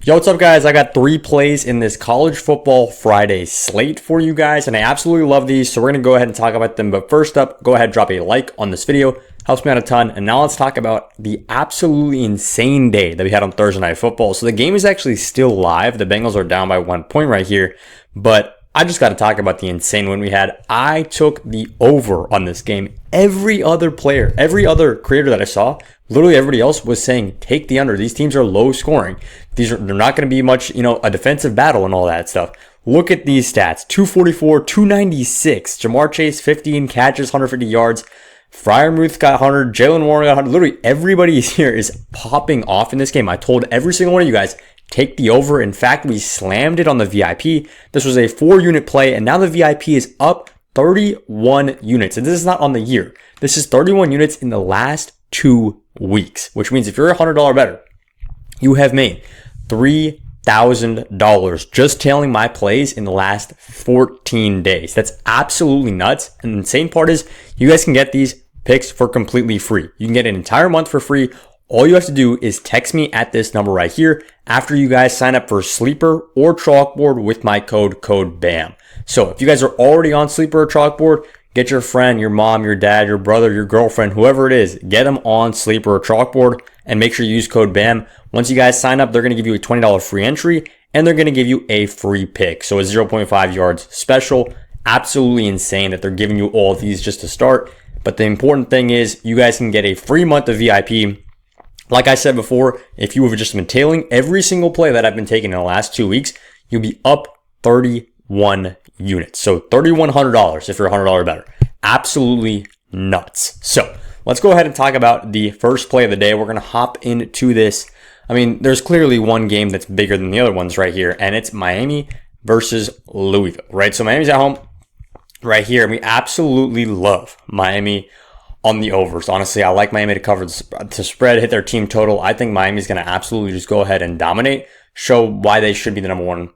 Yo, what's up, guys? I got 3 plays in this college football Friday slate for you guys, and I absolutely love these, so we're going to go ahead and talk about them. But first up, go ahead and drop a like on this video. Helps me out a ton. And now let's talk about the absolutely insane day that we had on Thursday Night Football. So the game is actually still live. The Bengals are down by 1 point right here, but I just got to talk about the insane win we had. I took the over on this game. Every other player, every other creator that I saw, literally everybody else was saying, take the under. These teams are low scoring. They're not going to be much, a defensive battle and all that stuff. Look at these stats. 244, 296. Jamar Chase, 15 catches, 150 yards. Freiermuth got 100. Jalen Warren got 100. Literally everybody here is popping off in this game. I told every single one of you guys, take the over. In fact, we slammed it on the VIP. This was a 4-unit play, and now the VIP is up 31 units. And this is not on the year. This is 31 units in the last 2 weeks, which means if you're $100 better, you have made $3,000 just tailing my plays in the last 14 days. That's absolutely nuts. And the insane part is you guys can get these picks for completely free. You can get an entire month for free. All you have to do is text me at this number right here after you guys sign up for Sleeper or Chalkboard with my code BAM. So if you guys are already on Sleeper or Chalkboard, get your friend, your mom, your dad, your brother, your girlfriend, whoever it is, get them on Sleeper or Chalkboard and make sure you use code BAM. Once you guys sign up, they're going to give you a $20 free entry and they're going to give you a free pick. So a 0.5 yards special. Absolutely insane that they're giving you all of these just to start. But the important thing is you guys can get a free month of VIP. Like I said before, if you have just been tailing every single play that I've been taking in the last 2 weeks, you'll be up 31 units. So $3,100 if you're $100 better. Absolutely nuts. So let's go ahead and talk about the first play of the day. We're going to hop into this. I mean, there's clearly one game that's bigger than the other ones right here, and it's Miami versus Louisville, right? So Miami's at home right here, and we absolutely love Miami on the overs. Honestly, I like Miami to cover to spread, hit their team total. I think Miami's going to absolutely just go ahead and dominate, show why they should be the number one,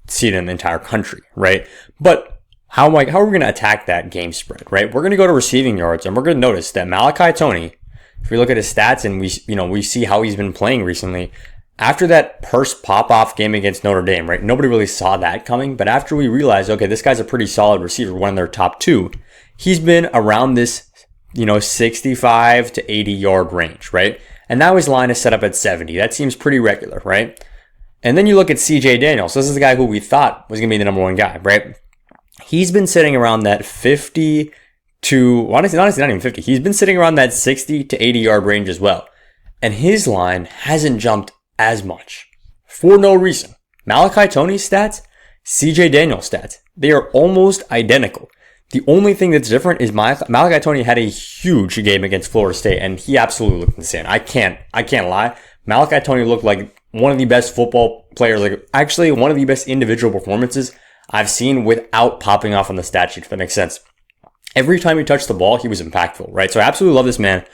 seed in the entire country, right? But how are we going to attack that game spread, right? We're going to go to receiving yards, and we're going to notice that Malachi Toney, if we look at his stats and we see how he's been playing recently, after that first pop-off game against Notre Dame, right? Nobody really saw that coming, but after we realized, okay, this guy's a pretty solid receiver, one of their top 2, he's been around this 65 to 80 yard range, right? And now his line is set up at 70. That seems pretty regular, right? And then you look at CJ Daniels. This is the guy who we thought was going to be the number 1 guy, right? He's been sitting around that 50 to, honestly, not even 50. He's been sitting around that 60 to 80 yard range as well. And his line hasn't jumped as much for no reason. Malachi Toney's stats, CJ Daniels' stats, they are almost identical. The only thing that's different is Malachi Toney had a huge game against Florida State, and he absolutely looked insane. I can't lie. Malachi Toney looked like one of the best football players, like actually one of the best individual performances I've seen without popping off on the stat sheet, if that makes sense. Every time he touched the ball, he was impactful, right? So I absolutely love this man.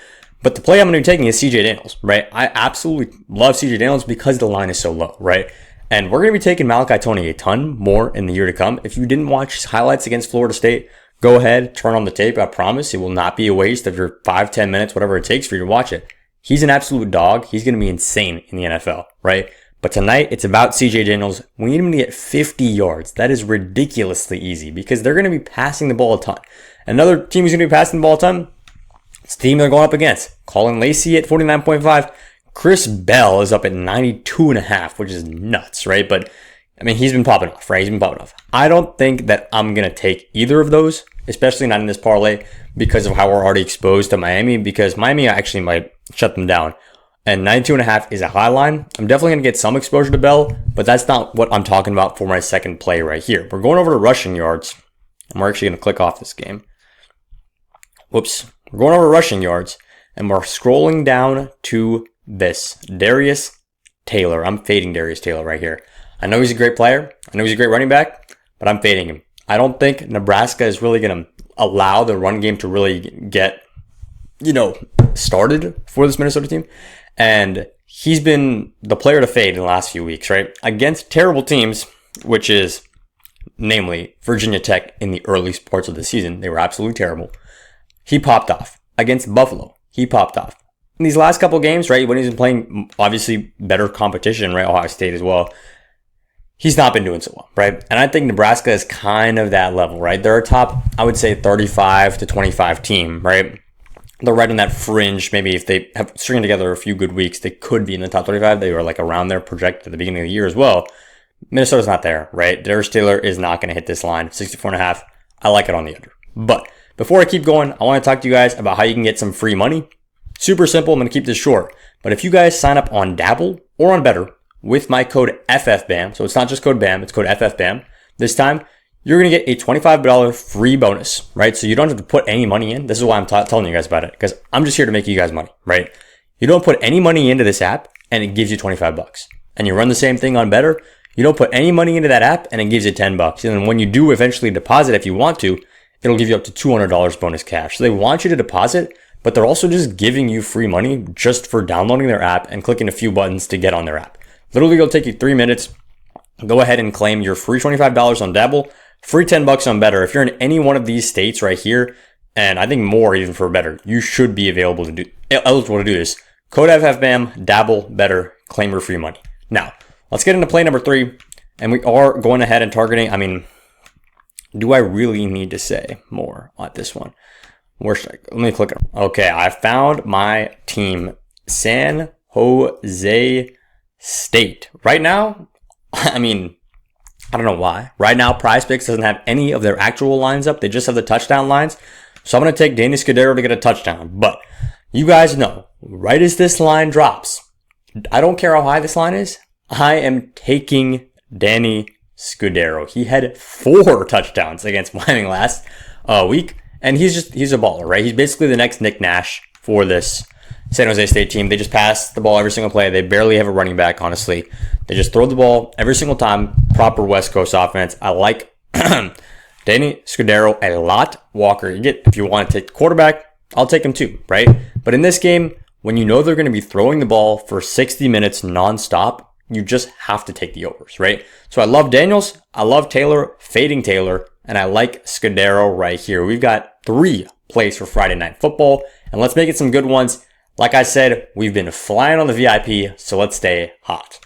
But the play I'm going to be taking is CJ Daniels, right? I absolutely love CJ Daniels because the line is so low, right? And we're going to be taking Malachi Toney a ton more in the year to come. If you didn't watch his highlights against Florida State, go ahead, turn on the tape. I promise it will not be a waste of your 5-10 minutes, whatever it takes for you to watch it. He's an absolute dog. He's going to be insane in the NFL, right? But tonight, it's about CJ Daniels. We need him to get 50 yards. That is ridiculously easy because they're going to be passing the ball a ton. Another team who's going to be passing the ball a ton, it's the team they're going up against. Colin Lacey at 49.5. Chris Bell is up at 92.5, which is nuts, right? But I mean, he's been popping off, right? He's been popping off. I don't think that I'm going to take either of those, especially not in this parlay because of how we're already exposed to Miami, because Miami actually might shut them down. And 92.5 is a high line. I'm definitely going to get some exposure to Bell, but that's not what I'm talking about for my second play right here. We're going over to rushing yards, and we're actually going to click off this game. Whoops. We're going over rushing yards, and we're scrolling down to this. Darius Taylor. I'm fading Darius Taylor right here. I know he's a great player. I know he's a great running back, but I'm fading him. I don't think Nebraska is really going to allow the run game to really get, started for this Minnesota team. And he's been the player to fade in the last few weeks, right? Against terrible teams, which is namely Virginia Tech in the early parts of the season. They were absolutely terrible. He popped off. Against Buffalo, he popped off. in these last couple games, right, when he's been playing obviously better competition, right, Ohio State as well, he's not been doing so well, right? And I think Nebraska is kind of that level, right? They're a top, I would say, 35 to 25 team, right? They're right on that fringe. Maybe if they have stringing together a few good weeks, they could be in the top 25. They were like around their projected at the beginning of the year as well. Minnesota's not there, right? Darius Taylor is not going to hit this line, 64.5. I like it on the under. But before I keep going, I want to talk to you guys about how you can get some free money. Super simple. I'm going to keep this short. But if you guys sign up on Dabble or on Better with my code FFBAM, so it's not just code BAM, it's code FFBAM, this time you're going to get a $25 free bonus, right? So you don't have to put any money in. This is why I'm telling you guys about it, because I'm just here to make you guys money, right? You don't put any money into this app and it gives you $25. And you run the same thing on Better. You don't put any money into that app and it gives you $10. And then when you do eventually deposit, if you want to, it'll give you up to $200 bonus cash. So they want you to deposit, but they're also just giving you free money just for downloading their app and clicking a few buttons to get on their app. Literally, it'll take you 3 minutes. Go ahead and claim your free $25 on Dabble, free $10 on Better. If you're in any one of these states right here, and I think more even for Better, you should be eligible to do this. Code FFBAM, Dabble, Better, claim your free money. Now, let's get into play number 3, and we are going ahead and targeting. I mean, do I really need to say more on this one? Where should I go? Let me click it. Okay, I found my team, San Jose State. Right now, I mean, I don't know why. Right now, PrizePicks doesn't have any of their actual lines up. They just have the touchdown lines. So I'm going to take Danny Scudero to get a touchdown. But you guys know, right as this line drops, I don't care how high this line is, I am taking Danny Scudero. He had 4 touchdowns against Wyoming last week. And he's a baller, right? He's basically the next Nick Nash for this San Jose State team. They just pass the ball every single play. They barely have a running back, honestly. They just throw the ball every single time. Proper West Coast offense. I like Danny Scudero a lot. Walker, if you want to take the quarterback, I'll take him too, right? But in this game, when you know they're going to be throwing the ball for 60 minutes nonstop, you just have to take the overs, right? So I love Daniels. I love Taylor, fading Taylor. And I like Scudero right here. We've got 3 plays for Friday Night Football. And let's make it some good ones. Like I said, we've been flying on the VIP, so let's stay hot.